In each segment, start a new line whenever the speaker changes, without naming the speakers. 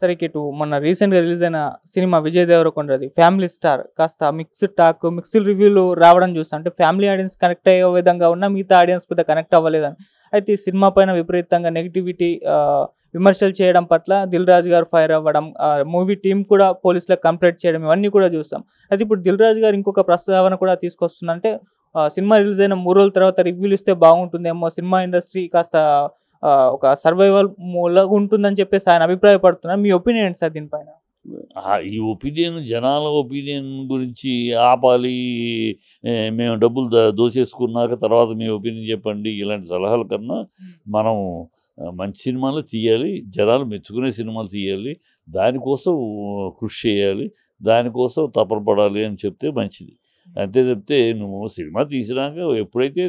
సరే ఇటు మొన్న రీసెంట్‌గా రిలీజ్ అయిన సినిమా 'విజయ్ దేవరకొండది' 'ఫ్యామిలీ స్టార్' కాస్త మిక్స్డ్ టాక్, మిక్స్డ్ రివ్యూలు రావడం చూసా. అంటే ఫ్యామిలీ ఆడియన్స్ కనెక్ట్ అయ్యే విధంగా ఉన్న మిగతా ఆడియన్స్ పెద్ద కనెక్ట్ అవ్వలేదని. అయితే ఈ సినిమా పైన విపరీతంగా నెగటివిటీ విమర్శలు చేయడం పట్ల 'దిల్ రాజు' గారు ఫైర్ అవ్వడం, మూవీ టీమ్ కూడా పోలీసులకు కంప్లెయింట్ చేయడం ఇవన్నీ కూడా చూసాం. అయితే ఇప్పుడు 'దిల్ రాజు' గారు ఇంకొక ప్రస్తావన కూడా తీసుకొస్తున్నారు. అంటే సినిమా రిలీజ్ అయిన 3 రోజుల తర్వాత రివ్యూలు ఇస్తే బాగుంటుందేమో, సినిమా ఇండస్ట్రీ కాస్త ఒక సర్వైవల్ మూలగా ఉంటుందని చెప్పేసి ఆయన అభిప్రాయపడుతున్నారు. మీ ఒపీనియన్ ఏంటి సార్ దీనిపైన?
ఈ ఒపీనియన్, జనాల ఒపీనియన్ గురించి ఆపాలి, మేము డబ్బులు దోచేసుకున్నాక తర్వాత మీ ఒపీనియన్ చెప్పండి, ఇలాంటి సలహాల కన్నా మనం మంచి సినిమాలు తీయాలి, జనాలు మెచ్చుకునే సినిమాలు తీయాలి, దానికోసం కృషి చేయాలి, దానికోసం తపనపడాలి అని చెప్తే మంచిది. అంతే చెప్తే నువ్వు సినిమా తీసినాక ఎప్పుడైతే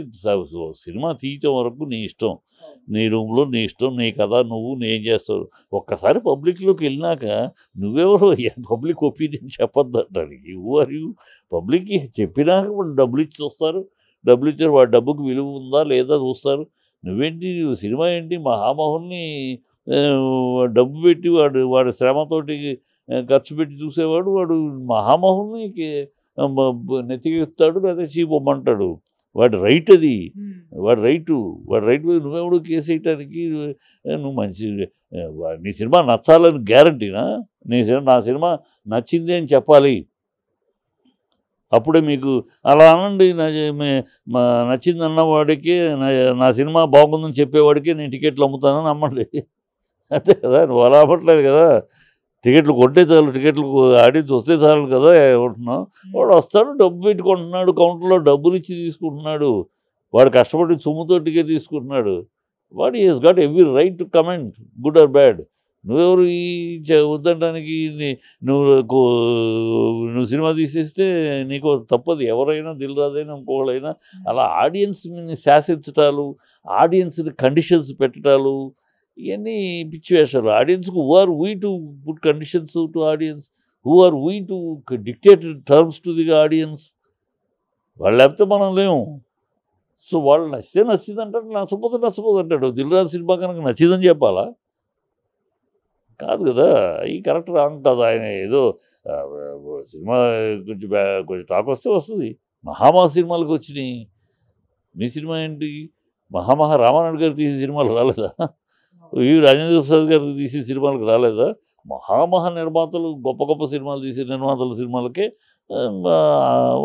సినిమా తీయటం వరకు నీ ఇష్టం, నీ రూమ్లో నీ ఇష్టం, నీ కథ, నువ్వు ఏం చేస్తావు. ఒక్కసారి పబ్లిక్లోకి వెళ్ళినాక నువ్వెవరో పబ్లిక్ ఒపీనియన్ చెప్పొద్దంటానికి. పబ్లిక్కి చెప్పినాక వాళ్ళు డబ్బులు ఇచ్చి చూస్తారు, డబ్బులు ఇచ్చారు, వాడి డబ్బుకి విలువ ఉందా లేదా చూస్తారు. నువ్వేంటి సినిమా ఏంటి, మహామహుల్ని డబ్బు పెట్టి వాడి శ్రమతోటి ఖర్చు పెట్టి చూసేవాడు, వాడు మహామహుల్ని నెత్తికెత్తాడు లేదా చీపొమ్మంటాడు. వాడి రైట్ అది, వాడి రైట్ మీద నువ్వెవడు కేసు వేయటానికి. నువ్వు మంచి నీ సినిమా నచ్చాలని గ్యారంటీనా? నా సినిమా నచ్చింది అని చెప్పాలి, అప్పుడే మీకు అలా అనండి. నచ్చింది అన్నవాడికి, నా సినిమా బాగుందని చెప్పేవాడికి నేను టికెట్లు అమ్ముతానని నమ్మండి. అంతే కదా, నువ్వు అలా అవ్వట్లేదు కదా. టికెట్లు కొంటే చాలు, టికెట్లు ఆడియన్స్ వస్తే చాలు కదా అనుకుంటున్నావు. వాడు వస్తాడు, డబ్బు పెట్టుకుంటున్నాడు, కౌంటర్లో డబ్బులు ఇచ్చి తీసుకుంటున్నాడు, వాడు కష్టపడి సొమ్ముతో టికెట్ తీసుకుంటున్నాడు. వాడు is got every right to comment, good or bad. నువ్వెవరు ఈ వద్దడానికి? నువ్వు సినిమా తీసేస్తే నీకు తప్పదు. ఎవరైనా, దిల్ రాజైనా ఇంకోళ్ళైనా అలా ఆడియన్స్ని శాసించటాలు, ఆడియన్స్ని కండిషన్స్ పెట్టడాలు, ఇవన్నీ పిచ్చి వేషాలు. ఆడియన్స్కు who are we to put conditions to audience? Who are we to dictate terms to the audience? వాళ్ళు లేకపోతే మనం లేము. సో వాళ్ళు నచ్చితే నచ్చింది అంటాడు, నచ్చపోతే నచ్చపోదు అంటాడు. దిల్ రాజు సినిమా కనుక నచ్చిందని చెప్పాలా? కాదు కదా. ఈ కరెక్ట్ రాంగ్ కాదు. ఆయన ఏదో సినిమా కొంచెం టాక్ వస్తే వస్తుంది. మహామహా సినిమాలకు వచ్చినాయి. మీ సినిమా ఏంటి? రామానాయుడు గారు తీసే సినిమాలు రాలేదా? రాజేంద్ర ప్రసాద్ గారు తీసే సినిమాలకు రాలేదా? నిర్మాతలు, గొప్ప గొప్ప సినిమాలు తీసే నిర్మాతల సినిమాలకే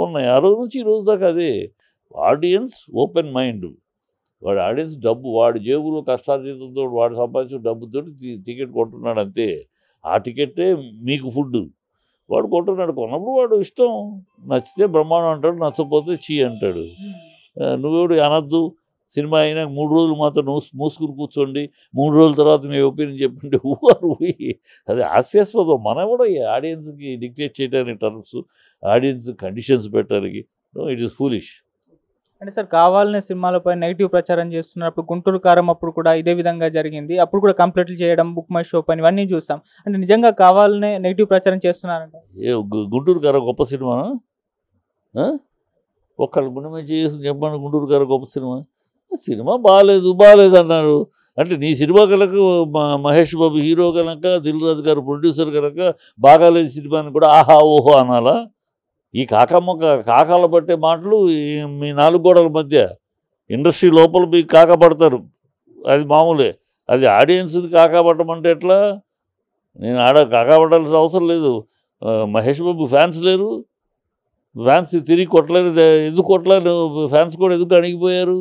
ఉన్నాయి. ఆ రోజు నుంచి ఈ రోజు దాకా అదే. Audience open mind. వాడి ఆడియన్స్ డబ్బు, వాడి జేబులో కష్టార్జితంతో వాడు సంపాదించిన డబ్బుతో టికెట్ కొంటున్నాడు అంతే. ఆ టికెట్టే మీకు ఫుడ్. వాడు కొంటున్నాడు, కొన్నప్పుడు వాడు ఇష్టం. నచ్చితే బ్రహ్మాండం అంటాడు, నచ్చకపోతే చీ అంటాడు. నువ్వెవడు అనద్దు. సినిమా అయినా 3 రోజులు మాత్రం మూసుకుని కూర్చోండి, 3 రోజుల తర్వాత మీ ఒపీనియన్ చెప్పండి. అది హాస్యాస్పదం. మనం కూడా ఆడియన్స్కి డిక్టేట్ చేయడానికి టర్మ్స్, ఆడియన్స్ కండిషన్స్ పెట్టడానికి. It is foolish.
అంటే సార్, కావాలనే సినిమాలపై నెగిటివ్ ప్రచారం చేస్తున్నప్పుడు 'గుంటూరు కారం' అప్పుడు కూడా ఇదే విధంగా జరిగింది. అప్పుడు కూడా కంప్లైంట్లు చేయడం, బుక్ మై షో పైన ఇవన్నీ చూసాం. అంటే నిజంగా కావాలనే నెగిటివ్ ప్రచారం చేస్తున్నారంట.
'గుంటూరు కారం' గొప్ప సినిమానా? ఒక్కళ్ళు గుండె మీద చేసి చెప్పండి, 'గుంటూరు కారం' గొప్ప సినిమా బాగాలేదు అన్నారు. అంటే నీ సినిమా కనుక మహేష్ బాబు హీరో కనుక, దిల్ రాజు గారు ప్రొడ్యూసర్ కనుక బాగాలేదు సినిమాని కూడా ఆహా ఓహో అనాలా? ఈ కాకాలు పట్టే మాటలు మీ 4 గోడల మధ్య ఇండస్ట్రీ లోపల మీకు కాకపడతారు, అది మామూలే. అది ఆడియన్స్ని కాకపడమంటే ఎట్లా? నేను కాకపడాల్సిన అవసరం లేదు. మహేష్ బాబు ఫ్యాన్స్ లేరు, ఫ్యాన్స్ తిరిగి కొట్టలేరు. ఎందుకు కొట్టలేరు? ఫ్యాన్స్ కూడా ఎందుకు అణిగిపోయారు?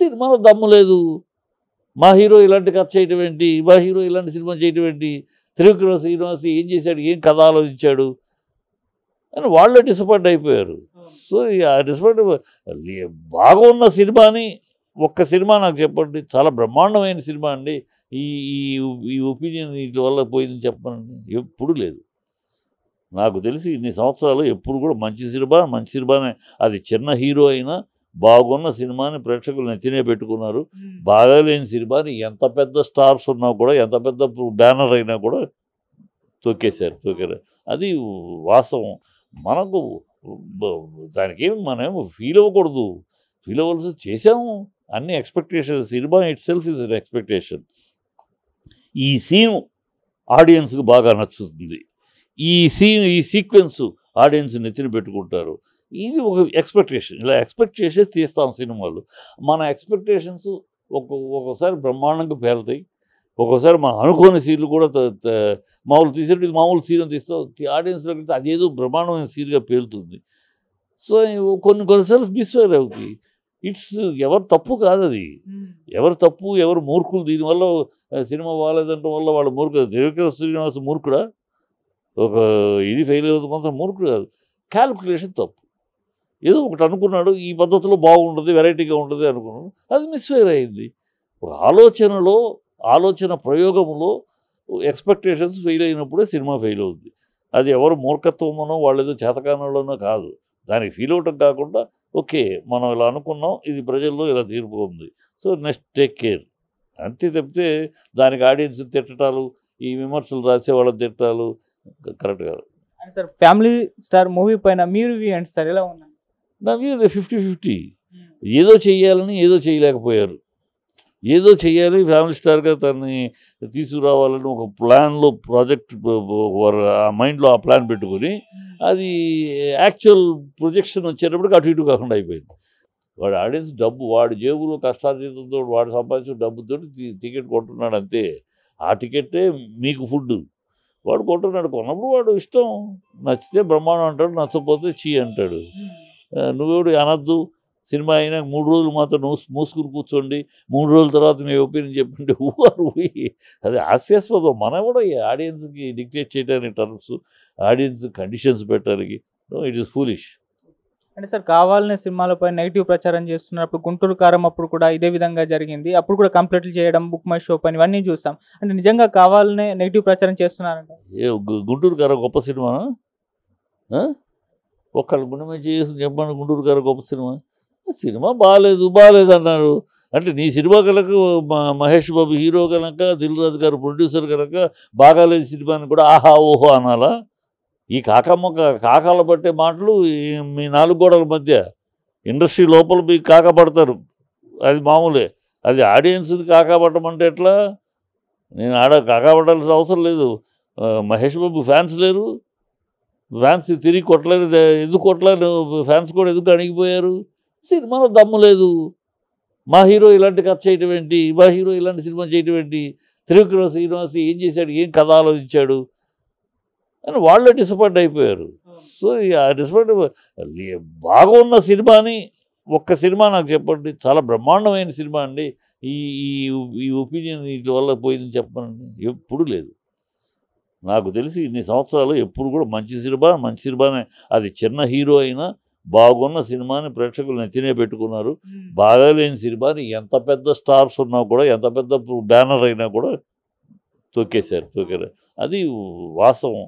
సినిమాలో దమ్ము లేదు. మా హీరో ఇలాంటి కథ చేయటం ఏంటి, మా హీరో ఇలాంటి సినిమా చేయటం ఏంటి, త్రివిక్రమ శ్రీనివాస్ ఏం చేశాడు, ఏం కథ ఆలోచించాడు అని వాళ్ళే డిసప్పాయింట్ అయిపోయారు. సో ఆ డిసప్పాయింట్ బాగున్న సినిమాని ఒక్క సినిమా నాకు చెప్పండి, చాలా బ్రహ్మాండమైన సినిమా అండి, ఈ ఈ ఒపీనియన్ వీటి వల్ల పోయిందని చెప్పండి. ఎప్పుడు లేదు. నాకు తెలిసి ఇన్ని సంవత్సరాలు ఎప్పుడు కూడా మంచి సినిమానే. అది చిన్న హీరో అయినా బాగున్న సినిమాని ప్రేక్షకులు నెత్తినే పెట్టుకున్నారు. బాగాలేని సినిమాని ఎంత పెద్ద స్టార్స్ ఉన్నా కూడా, ఎంత పెద్ద బ్యానర్ అయినా కూడా తొక్కారు. అది వాస్తవం. మనకు దానికేమి మనమేమో ఫీల్ అవ్వకూడదు. ఫీల్ అవ్వాల్సి చేసాము. అన్ని ఎక్స్పెక్టేషన్స్. సినిమా itself is an expectation. ఈ సీన్ ఆడియన్స్కి బాగా నచ్చుతుంది. ఈ సీక్వెన్స్ ఆడియన్స్ నెత్తిన పెట్టుకుంటారు. ఇది ఒక ఎక్స్పెక్టేషన్. ఇలా ఎక్స్పెక్ట్ చేసే తీస్తాం సినిమాలు. మన ఎక్స్పెక్టేషన్స్ ఒక్కొక్కసారి బ్రహ్మాండంగా పేలుతాయి. ఒక్కోసారి మనం అనుకోని సీన్లు కూడా మామూలు తీసేటప్పుడు ఇది మామూలు సీన్ తీస్తాం, ఆడియన్స్లోకి వెళ్తే అదేదో బ్రహ్మాండమైన సీన్గా పేలుతుంది. సో కొన్నిసార్లు మిస్ఫైర్ అవుతాయి. ఇట్స్ ఎవరు తప్పు కాదు అది. ఎవరు తప్పు, ఎవరు మూర్ఖులు. దీనివల్ల సినిమా బాగాలేదంటే వల్ల వాళ్ళు మూర్ఖుడు. త్రివిక్రమ శ్రీనివాస్ మూర్ఖుడా? ఒక ఇది ఫెయిల్ అవుతుంది కొంత మూర్ఖుడు కాదు. క్యాల్కులేషన్ తప్పు. ఏదో ఒకటి అనుకున్నాడు, ఈ పద్ధతిలో బాగుంటుంది, వెరైటీగా ఉంటుంది అనుకున్నాడు, అది మిస్ఫైర్ అయింది. ఒక ఆలోచన ప్రయోగంలో ఎక్స్పెక్టేషన్స్ ఫెయిల్ అయినప్పుడే సినిమా ఫెయిల్ అవుతుంది. అది ఎవరు మూర్ఖత్వమనో వాళ్ళు ఏదో చేతకానంలోనో కాదు. దానికి ఫీల్ అవటం కాకుండా ఓకే మనం ఇలా అనుకున్నాం, ఇది ప్రజల్లో ఇలా తీరిపోతుంది, సో నెక్స్ట్ టేక్ కేర్ అంతే తప్పితే దానికి ఆడియన్స్ తిట్టడాలు, ఈ విమర్శలు రాసే వాళ్ళని తిట్టాలు కరెక్ట్ కాదు.
సార్ ఫ్యామిలీ స్టార్ మూవీ పైన మీరు వ్యూ ఏంటి సార్, ఎలా ఉన్నాయి?
నా వ్యూ 50-50. ఏదో చెయ్యాలని ఏదో చేయలేకపోయారు. ఏదో చెయ్యాలి, ఫ్యామిలీ స్టార్గా తనని తీసుకురావాలని ఒక ప్లాన్లో ప్రాజెక్ట్ ఆ మైండ్లో ఆ ప్లాన్ పెట్టుకొని అది యాక్చువల్ ప్రొజెక్షన్ వచ్చేటప్పటికి అటు ఇటు కాకుండా అయిపోయింది. వాడు ఆడియన్స్ డబ్బు, వాడి జేబులో కష్టార్జితంతో వాడు సంపాదించిన డబ్బుతో టికెట్ కొంటున్నాడు అంతే. ఆ టికెట్టే మీకు ఫుడ్. వాడు కొంటున్నాడు, కొన్నప్పుడు వాడు ఇష్టం, నచ్చితే బ్రహ్మాండం అంటాడు, నచ్చకపోతే చీ అంటాడు. నువ్వెవడు అనద్దు, సినిమా అయినా 3 రోజులు మాత్రం మూసుకుని కూర్చోండి, 3 రోజుల తర్వాత మీ ఒపీనియన్ చెప్పండి. ఊరు అది హాస్యాస్పదం. మనం కూడా ఆడియన్స్కి డిక్టేట్ చేయడానికి టర్మ్స్, ఆడియన్స్ కండిషన్స్ పెట్టడానికి ఇట్ ఈస్ ఫూలిష్.
అంటే సార్ కావాలనే సినిమాలపై నెగిటివ్ ప్రచారం చేస్తున్నప్పుడు గుంటూరు కారం అప్పుడు కూడా ఇదే విధంగా జరిగింది. అప్పుడు కూడా కంప్లీట్లు చేయడం, బుక్ మై షో పని ఇవన్నీ చూసాం. అంటే నిజంగా కావాలనే నెగిటివ్ ప్రచారం చేస్తున్నారంట.
గుంటూరు కారం గొప్ప సినిమానా? ఒక్కళ్ళు గుండె మీద చేసి చెప్పండి గుంటూరు కారం గొప్ప సినిమా బాగాలేదు అన్నారు. అంటే నీ సినిమా కనుక మహేష్ బాబు హీరో కనుక, దిల్ రాజు గారు ప్రొడ్యూసర్ కనుక బాగాలేదు సినిమాని కూడా ఆహా ఓహో అనాలా? ఈ కాకాల పట్టే మాటలు మీ 4 గోడల మధ్య ఇండస్ట్రీ లోపల మీకు కాకపడతారు, అది మామూలే. అది ఆడియన్స్ని కాకపడమంటే ఎట్లా? నేను కాకపడాల్సిన అవసరం లేదు. మహేష్ బాబు ఫ్యాన్స్ లేరు, ఫ్యాన్స్ తిరిగి కొట్టలేరు. ఎందుకు కొట్టలేరు? ఫ్యాన్స్ కూడా ఎందుకు అణిగిపోయారు? సినిమాలో దమ్ము లేదు. మా హీరో ఇలాంటి కథ చేయటం ఏంటి, మా హీరో ఇలాంటి సినిమా చేయటం ఏంటి, త్రివిక్రమ శ్రీనివాస్ ఏం చేశాడు, ఏం కథ ఆలోచించాడు అని వాళ్ళే డిసప్పాయింట్ అయిపోయారు. సో ఆ డిసప్పాయింట్ బాగున్న సినిమాని ఒక్క సినిమా నాకు చెప్పండి, చాలా బ్రహ్మాండమైన సినిమా అండి, ఈ ఈ ఒపీనియన్ వీటి వల్ల పోయిందని చెప్పండి. ఎప్పుడు లేదు. నాకు తెలిసి ఇన్ని సంవత్సరాలు ఎప్పుడు కూడా మంచి సినిమానే. అది చిన్న హీరో అయినా బాగున్న సినిమాని ప్రేక్షకులు నెత్తినే పెట్టుకున్నారు. బాగాలేని సినిమాని ఎంత పెద్ద స్టార్స్ ఉన్నా కూడా, ఎంత పెద్ద బ్యానర్ అయినా కూడా తొక్కేశారు. అది వాస్తవం.